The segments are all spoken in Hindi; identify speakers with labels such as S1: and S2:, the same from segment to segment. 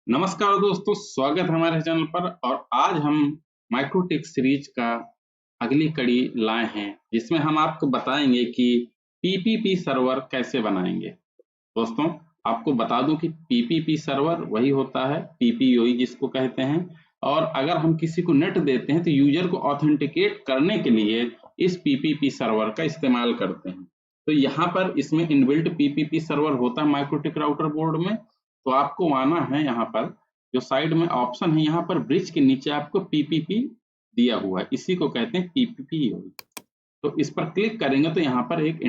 S1: नमस्कार दोस्तों, स्वागत है हमारे चैनल पर। और आज हम माइक्रोटिक सीरीज का अगली कड़ी लाए हैं, जिसमें हम आपको बताएंगे कि पीपीपी सर्वर कैसे बनाएंगे। दोस्तों, आपको बता दूं कि पीपीपी सर्वर वही होता है, पीपीओई जिसको कहते हैं। और अगर हम किसी को नेट देते हैं तो यूजर को ऑथेंटिकेट करने के लिए इस पीपीपी सर्वर का इस्तेमाल करते हैं। तो यहाँ पर इसमें इनबिल्ट पीपीपी सर्वर होता है माइक्रोटिक राउटर बोर्ड में। तो आपको आना है, यहाँ पर जो साइड में ऑप्शन है, यहाँ पर ब्रिज के नीचे आपको पीपीपी दिया हुआ है, इसी को कहते हैं पीपीओई। तो इस पर क्लिक करेंगे तो यहाँ पर एक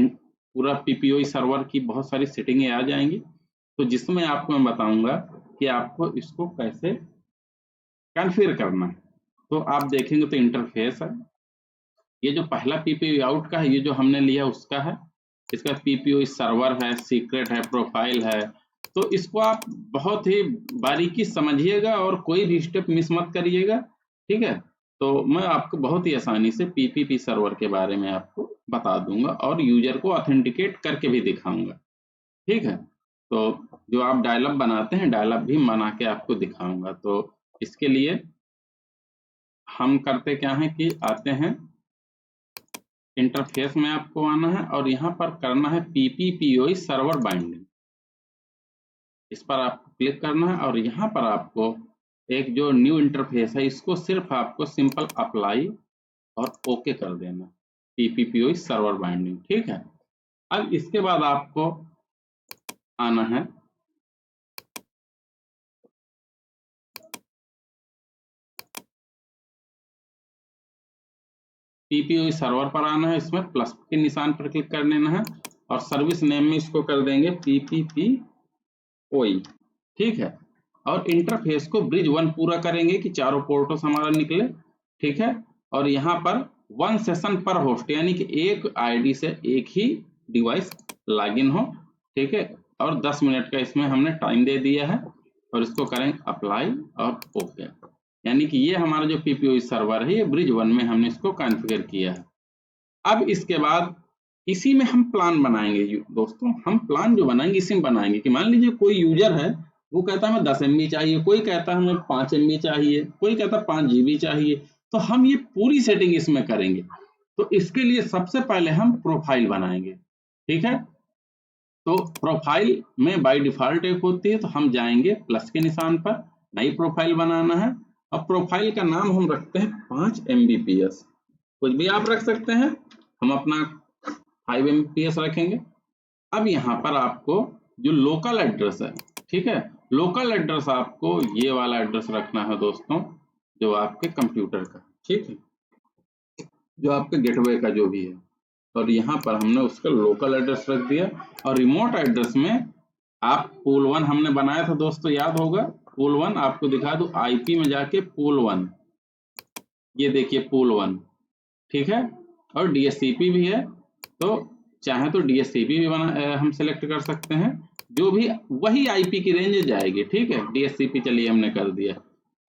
S1: पूरा पीपीओई सर्वर की बहुत सारी सेटिंगें आ जाएंगी, तो जिसमें आपको मैं बताऊंगा कि आपको इसको कैसे कॉन्फ़िगर करना है। तो आप देखेंगे तो इंटरफेस है, ये जो पहला पीपीओई आउट का है, ये जो हमने लिया उसका है। इसका पीपीओई सर्वर है, सीक्रेट है, प्रोफाइल है। तो इसको आप बहुत ही बारीकी समझिएगा और कोई भी स्टेप मिस मत करिएगा, ठीक है। तो मैं आपको बहुत ही आसानी से पीपीपी सर्वर के बारे में आपको बता दूंगा और यूजर को ऑथेंटिकेट करके भी दिखाऊंगा, ठीक है। तो जो आप डायलअप बनाते हैं, डायलअप भी बना के आपको दिखाऊंगा। तो इसके लिए हम करते क्या है कि आते हैं इंटरफेस में, आपको आना है और यहाँ पर करना है पीपीओई सर्वर बाइंडिंग। इस पर आपको क्लिक करना है और यहाँ पर आपको एक जो न्यू इंटरफेस है, इसको सिर्फ आपको सिंपल अप्लाई और ओके कर देना, पीपीओई सर्वर बाइंडिंग, ठीक है। अब इसके बाद आपको आना है पीपीओई सर्वर पर आना है, इसमें प्लस के निशान पर क्लिक कर लेना है और सर्विस नेम में इसको कर देंगे पीपीओई, ठीक है। और इंटरफेस को ब्रिज 1 पूरा करेंगे कि चारों पोर्टों से हमारा निकले, ठीक है। और यहाँ पर 1 सेशन पर होस्ट, यानी कि एक आईडी से एक ही डिवाइस लॉगिन हो, ठीक है। और 10 मिनट का इसमें हमने टाइम दे दिया है और इसको करेंगे अप्लाई और ओके। यानी कि ये हमारा जो पीपीओई सर्वर है, ये ब्रिज 1 में हमने इसको कॉन्फ़िगर किया है। अब इसके बाद इसी में हम प्लान बनाएंगे दोस्तों। हम प्लान जो बनाएंगे इसी में बनाएंगे कि मान लीजिए कोई यूजर है, वो कहता है हमें 10 MB चाहिए, कोई कहता है हमें 5 MB चाहिए, कोई कहता है 5 GB चाहिए। तो हम ये पूरी सेटिंग इसमें करेंगे। तो इसके लिए सबसे पहले हम प्रोफाइल बनाएंगे, ठीक है। तो प्रोफाइल में बाय डिफॉल्ट एक होती है, तो हम जाएंगे प्लस के निशान पर, नई प्रोफाइल बनाना है। और प्रोफाइल का नाम हम रखते हैं 5 MBPS, कुछ भी आप रख सकते हैं, हम अपना 5 MBPS रखेंगे। अब यहाँ पर आपको जो लोकल एड्रेस है, ठीक है, लोकल एड्रेस आपको ये वाला एड्रेस रखना है दोस्तों, जो आपके कंप्यूटर का, ठीक है, जो आपके गेटवे का जो भी है। और यहाँ पर हमने उसका लोकल एड्रेस रख दिया। और रिमोट एड्रेस में आप पूल 1 हमने बनाया था दोस्तों, याद होगा। पूल 1 आपको दिखा दूं, आईपी में जाके पूल 1, ये देखिए पूल 1, ठीक है। और डीएससीपी भी है, तो चाहे तो डीएससीपी भी हम सेलेक्ट कर सकते हैं, जो भी वही आईपी की रेंज जाएगी, ठीक है। डीएससीपी चलिए हमने कर दिया।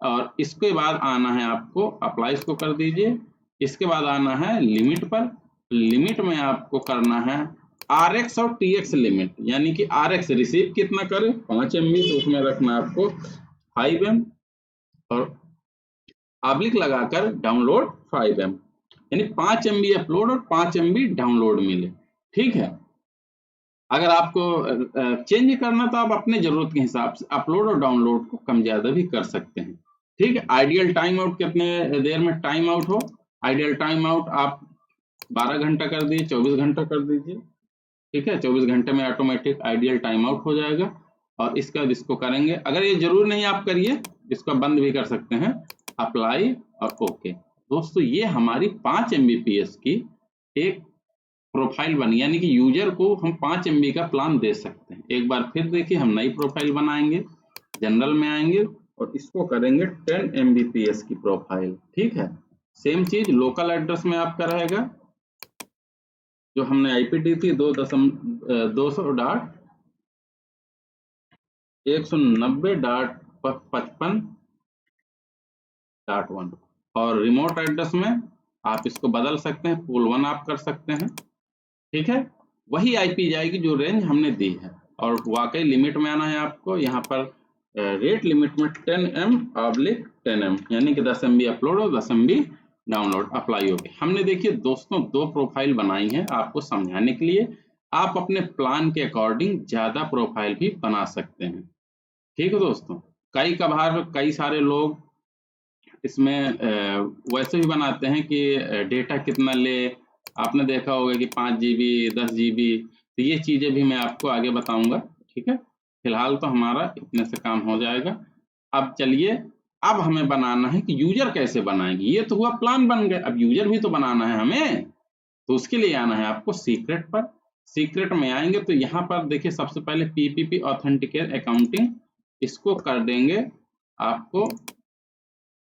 S1: और इसके बाद आना है आपको अप्लाई, इसको कर दीजिए। इसके बाद आना है लिमिट पर। लिमिट में आपको करना है RX और TX लिमिट, यानी कि RX रिसीव कितना करे 5 MB, तो उसमें रखना आपको 5 M और ऑब्लिक लगाकर डाउनलोड 5 M, यानी 5 MB अपलोड और 5 MB डाउनलोड मिले, ठीक है। अगर आपको चेंज करना तो आप अपने जरूरत के हिसाब से अपलोड और डाउनलोड को कम ज्यादा भी कर सकते हैं, ठीक है। आइडियल टाइम आउट कितने देर में टाइम आउट हो, आइडियल टाइम आउट आप 12 घंटा कर दीजिए, 24 घंटा कर दीजिए, ठीक है। 24 घंटे में ऑटोमेटिक आइडियल टाइम आउट हो जाएगा। और इसके बाद इसको करेंगे, अगर ये जरूर नहीं आप करिए, इसको बंद भी कर सकते हैं, अप्लाई और ओके। दोस्तों, ये हमारी 5 MBPS की एक प्रोफाइल बनी, यानी कि यूजर को हम 5 MB का प्लान दे सकते हैं। एक बार फिर देखिए, हम नई प्रोफाइल बनाएंगे, जनरल में आएंगे और इसको करेंगे 10 MBPS की प्रोफाइल, ठीक है। सेम चीज लोकल एड्रेस में आपका रहेगा, जो हमने आईपी दी थी 200.190.55.1। और रिमोट एड्रेस में आप इसको बदल सकते हैं, पूल 1 आप कर सकते हैं, ठीक है। वही आईपी जाएगी जो रेंज हमने दी है। और वाकई लिमिट में आना है आपको, यहाँ पर रेट लिमिट में 10M/10M, यानी कि 10 MB अपलोड और 10 MB डाउनलोड अप्लाई हो गए। हमने देखिए दोस्तों 2 प्रोफाइल बनाई है आपको समझाने के लिए। आप अपने प्लान के अकॉर्डिंग ज्यादा प्रोफाइल भी बना सकते हैं। ठीक है दोस्तों, कई सारे लोग इसमें वैसे भी बनाते हैं कि डेटा कितना ले। आपने देखा होगा कि 5 GB 10 GB, तो ये चीजें भी मैं आपको आगे बताऊंगा। ठीक है, फिलहाल तो हमारा इतने से काम हो जाएगा। अब चलिए, अब हमें बनाना है कि यूजर कैसे बनाएंगे। ये तो हुआ प्लान बन गए, अब यूजर भी तो बनाना है हमें, तो उसके लिए आना है आपको सीक्रेट पर। सीक्रेट में आएंगे तो यहाँ पर देखिए सबसे पहले PPP ऑथेंटिकेट अकाउंटिंग, इसको कर देंगे आपको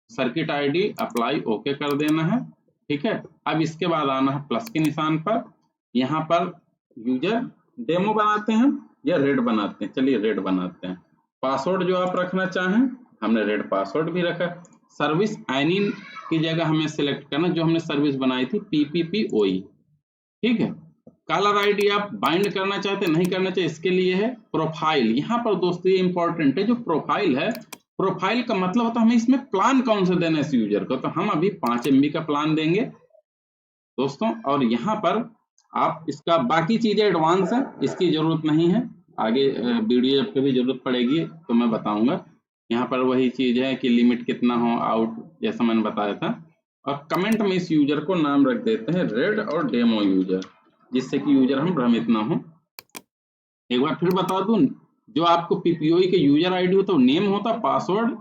S1: सर्किट आईडी अप्लाई ओके कर देना है। ठीक है, अब इसके बाद आना है प्लस के निशान पर। यहाँ पर यूजर डेमो बनाते हैं या रेड बनाते हैं, चलिए रेड बनाते हैं। पासवर्ड जो आप रखना चाहें, हमने रेड पासवर्ड भी रखा। सर्विस आइनिन की जगह हमें सिलेक्ट करना जो हमने सर्विस बनाई थी PPPoE। ठीक है, कॉलर आईडी आप बाइंड करना चाहते नहीं करना चाहिए, इसके लिए है प्रोफाइल। यहाँ पर दोस्तों ये इंपॉर्टेंट है, जो प्रोफाइल है, प्रोफाइल का मतलब होता है हमें इसमें प्लान कौन सा देना है इस यूजर को। तो हम अभी 5 MB का प्लान देंगे दोस्तों। और यहाँ पर आप इसका बाकी चीजें एडवांस है, इसकी जरूरत नहीं है, आगे वीडियो जब कभी जरूरत पड़ेगी तो मैं बताऊंगा। यहाँ पर वही चीज है कि लिमिट कितना हो आउट, जैसा मैंने बताया था। और कमेंट में इस यूजर को नाम रख देते हैं रेड और डेमो यूजर, जिससे कि यूजर हम भ्रमित ना हो। एक बार फिर बता दूं, जो आपको PPOE के यूजर आईडी होता है नेम होता है, पासवर्ड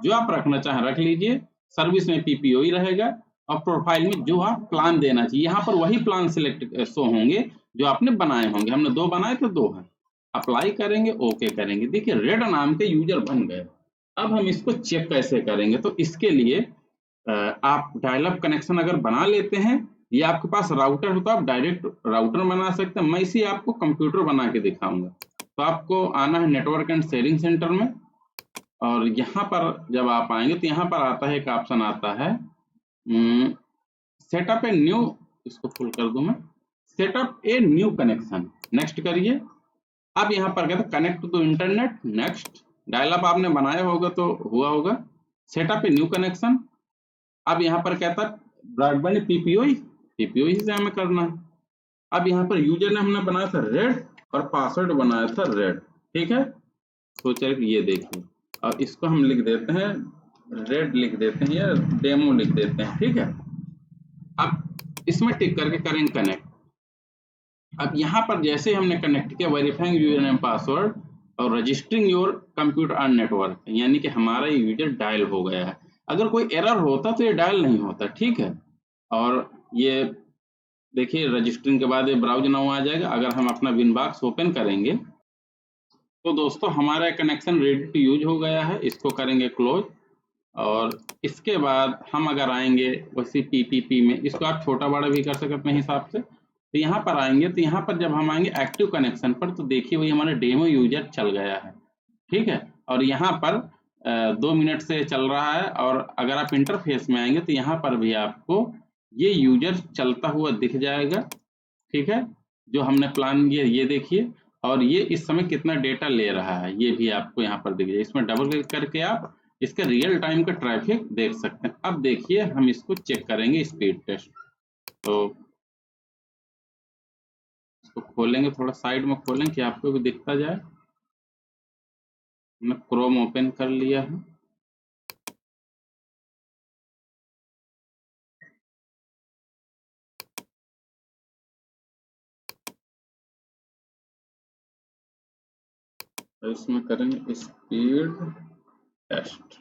S1: जो आप रखना चाहें रख लीजिए, सर्विस में PPOE रहेगा और प्रोफाइल में जो आप प्लान देना चाहिए, यहाँ पर वही प्लान सिलेक्ट शो होंगे जो आपने बनाए होंगे। हमने 2 बनाए तो 2 है। अप्लाई करेंगे, ओके करेंगे। देखिए रेड नाम के यूजर बन गए। अब हम इसको चेक कैसे करेंगे, तो इसके लिए आप डायल अप कनेक्शन अगर बना लेते हैं या आपके पास राउटर हो तो आप डायरेक्ट राउटर बना सकते हैं। मैं इसी आपको कंप्यूटर बना के दिखाऊंगा। तो आपको आना है नेटवर्क एंड शेयरिंग सेंटर में, और यहाँ पर जब आप आएंगे तो यहाँ पर आता है एक ऑप्शन आता है सेटअप ए न्यू, इसको फुल कर दूं मैं, setup a new connection, next करिए। अब यहाँ पर कहते connect to internet, next. Dial up आपने बनाया होगा तो हुआ होगा। Setup a new connection. अब यहाँ पर कहता है ब्रॉडबैंड PPOE से हमें करना है। अब यहाँ पर यूजर ने हमने बनाया था रेड और पासवर्ड बनाया था रेड। ठीक है, तो चलिए ये देखिए, और इसको हम लिख देते हैं रेड लिख देते हैं या डेमो लिख देते हैं। ठीक है, अब इसमें टिक करके करेंगे कनेक्ट। अब यहाँ पर जैसे हमने कनेक्ट किया, वेरीफाइंग यूजर नेम पासवर्ड और registering your computer on network, यानी कि हमारा यूजर डायल हो गया है। अगर कोई एरर होता तो ये डायल नहीं होता। ठीक है, और ये देखिए रजिस्टरिंग के बाद ये ब्राउज नाउ आ जाएगा। अगर हम अपना विनबॉक्स ओपन करेंगे तो दोस्तों हमारा कनेक्शन रेडी टू यूज हो गया है। इसको करेंगे क्लोज, और इसके बाद हम अगर आएंगे वैसे PPP में, इसको आप छोटा बड़ा भी कर सकते अपने हिसाब से। तो यहाँ पर आएंगे तो यहाँ पर जब हम आएंगे एक्टिव कनेक्शन पर, तो देखिए वही हमारा डेमो यूजर चल गया है। ठीक है, और यहाँ पर 2 मिनट से चल रहा है। और अगर आप इंटरफेस में आएंगे तो यहाँ पर भी आपको ये यूजर चलता हुआ दिख जाएगा। ठीक है, जो हमने प्लान किया ये देखिए, और ये इस समय कितना डेटा ले रहा है ये भी आपको यहाँ पर दिख जाए। इसमें डबल क्लिक करके आप इसका रियल टाइम का ट्रैफिक देख सकते हैं। अब देखिए हम इसको चेक करेंगे स्पीड टेस्ट। तो इसको खोलेंगे, थोड़ा साइड में खोलें कि आपको भी दिखता जाए। मैं क्रोम ओपन कर लिया है। तो इसमें करेंगे स्पीड टेस्ट,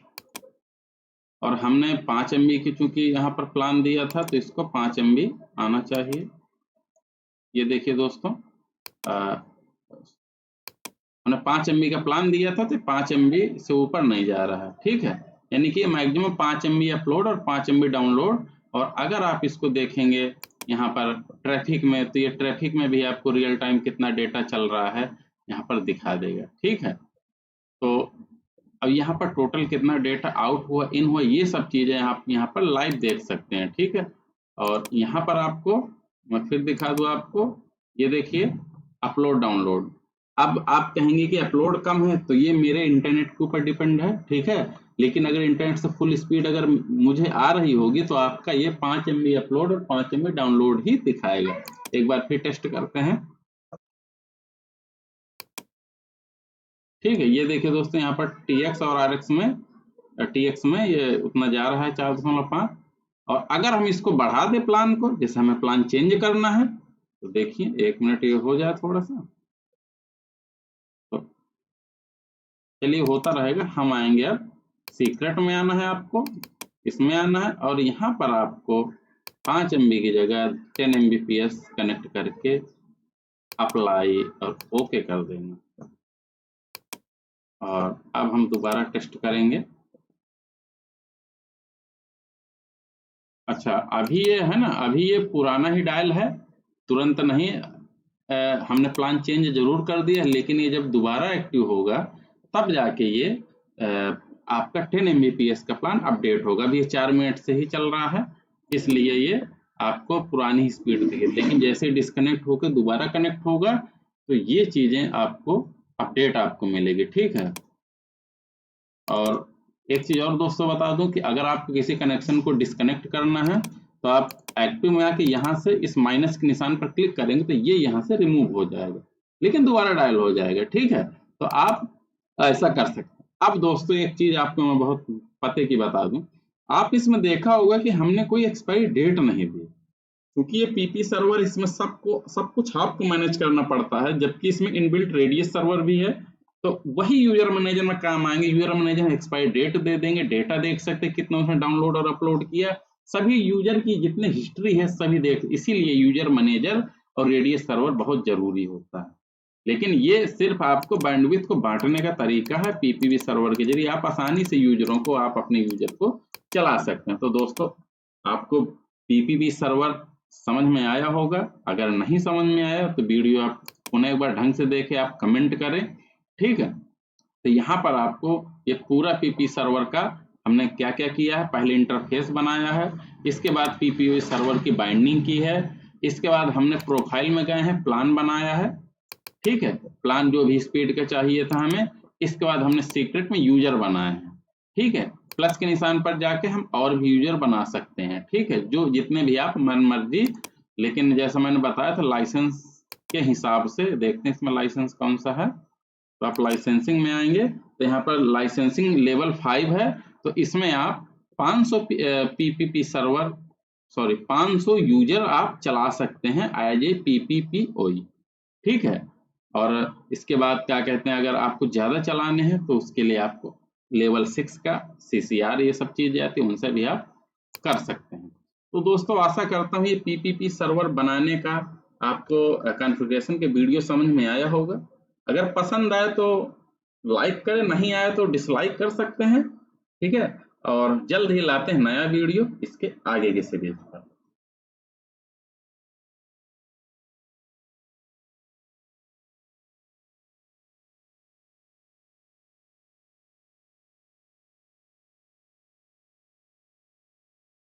S1: और हमने 5 MB की चूंकि यहाँ पर प्लान दिया था तो इसको 5 MB आना चाहिए। ये देखिए दोस्तों, हमने 5 MB का प्लान दिया था तो 5 MB से ऊपर नहीं जा रहा है। ठीक है, यानी कि मैक्सिमम 5 MB अपलोड और 5 MB डाउनलोड। और अगर आप इसको देखेंगे यहाँ पर ट्रैफिक में, तो ये ट्रैफिक में भी आपको रियल टाइम कितना डेटा चल रहा है यहाँ पर दिखा देगा। ठीक है, तो अब यहाँ पर टोटल कितना डेटा आउट हुआ इन हुआ ये सब चीजें आप यहाँ पर लाइव देख सकते हैं। ठीक है, और यहाँ पर आपको मैं फिर दिखा दूं आपको, ये देखिए अपलोड डाउनलोड, अब आप कहेंगे कि अपलोड कम है, तो ये मेरे इंटरनेट के ऊपर डिपेंड है, ठीक है। लेकिन अगर इंटरनेट से फुल स्पीड अगर मुझे आ रही होगी तो आपका ये 5 MB अपलोड और 5 MB डाउनलोड ही दिखाएगा। एक बार फिर टेस्ट करते हैं, ठीक है। ये देखिए दोस्तों, यहाँ पर TX और RX में, TX में ये उतना जा रहा है 4.5। और अगर हम इसको बढ़ा दे प्लान को, जैसे हमें प्लान चेंज करना है, तो देखिए 1 मिनट ये हो जाए थोड़ा सा, तो चलिए होता रहेगा। हम आएंगे, अब सीक्रेट में आना है आपको, इसमें आना है और यहाँ पर आपको 5 MB की जगह 10 Mbps कनेक्ट करके अप्लाई और ओके कर देना। और अब हम दोबारा टेस्ट करेंगे। अच्छा, अभी ये है ना, अभी ये पुराना ही डायल है, तुरंत नहीं। हमने प्लान चेंज जरूर कर दिया, लेकिन ये जब दोबारा एक्टिव होगा तब जाके ये आपका 10 Mbps का प्लान अपडेट होगा। अभी ये 4 मिनट से ही चल रहा है, इसलिए ये आपको पुरानी ही स्पीड दिखेगी। लेकिन जैसे डिस्कनेक्ट होकर दोबारा कनेक्ट होगा तो ये चीजें आपको अपडेट आपको मिलेगी, ठीक है। और एक चीज और दोस्तों बता दूं कि अगर आपको किसी कनेक्शन को डिस्कनेक्ट करना है तो आप एक्टिव में आके यहाँ से इस माइनस के निशान पर क्लिक करेंगे तो ये यहाँ से रिमूव हो जाएगा, लेकिन दोबारा डायल हो जाएगा, ठीक है। तो आप ऐसा कर सकते हैं। अब दोस्तों एक चीज आपको मैं बहुत पते की बता दूं, आप इसमें देखा होगा कि हमने कोई एक्सपायरी डेट नहीं दी, क्योंकि ये PP सर्वर, इसमें सब कुछ आपको मैनेज करना पड़ता है, जबकि इसमें इनबिल्ट रेडियस सर्वर भी है। तो वही यूजर मैनेजर में काम आएंगे। यूजर मैनेजर में एक्सपायरी डेट दे देंगे, डेटा देख सकते हैं कितना उसने डाउनलोड और अपलोड किया, सभी यूजर की जितने हिस्ट्री है सभी देख। इसीलिए यूजर मैनेजर और रेडियस सर्वर बहुत जरूरी होता है। लेकिन ये सिर्फ आपको बैंडविड्थ को बांटने का तरीका है। PPV सर्वर के जरिए आप आसानी से यूजरों को, आप अपने यूजर को चला सकते हैं। तो दोस्तों आपको PPV सर्वर समझ में आया होगा। अगर नहीं समझ में आया तो वीडियो आप पुनः एक बार ढंग से देखें, आप कमेंट करें, ठीक है। तो यहाँ पर आपको ये पूरा PP सर्वर का हमने क्या क्या किया है, पहले इंटरफेस बनाया है, इसके बाद PPV सर्वर की बाइंडिंग की है, इसके बाद हमने प्रोफाइल में गए हैं, प्लान बनाया है, ठीक है, प्लान जो भी स्पीड का चाहिए था हमें। इसके बाद हमने सीक्रेट में यूजर बनाए हैं, ठीक है। प्लस के निशान पर जाके हम और भी यूजर बना सकते हैं, ठीक है, जो जितने भी आप मन मर्जी। लेकिन जैसा मैंने बताया था लाइसेंस के हिसाब से देखते हैं इसमें लाइसेंस कौन सा है। तो आप लाइसेंसिंग में आएंगे तो यहाँ पर लाइसेंसिंग लेवल 5 है, तो इसमें आप 500 PPP सर्वर 500 यूजर आप चला सकते हैं एज ए PPPoE, ठीक है। और इसके बाद क्या कहते हैं, अगर आपको ज्यादा चलाने हैं तो उसके लिए आपको लेवल 6 का CCR ये सब चीजें आती है, उनसे भी आप कर सकते हैं। तो दोस्तों आशा करता हूँ ये PPP सर्वर बनाने का आपको कॉन्फ़िगरेशन के वीडियो समझ में आया होगा। अगर पसंद आए तो लाइक करें, नहीं आए तो डिसलाइक कर सकते हैं, ठीक है। और जल्द ही लाते हैं नया वीडियो इसके आगे के सीरीज पर।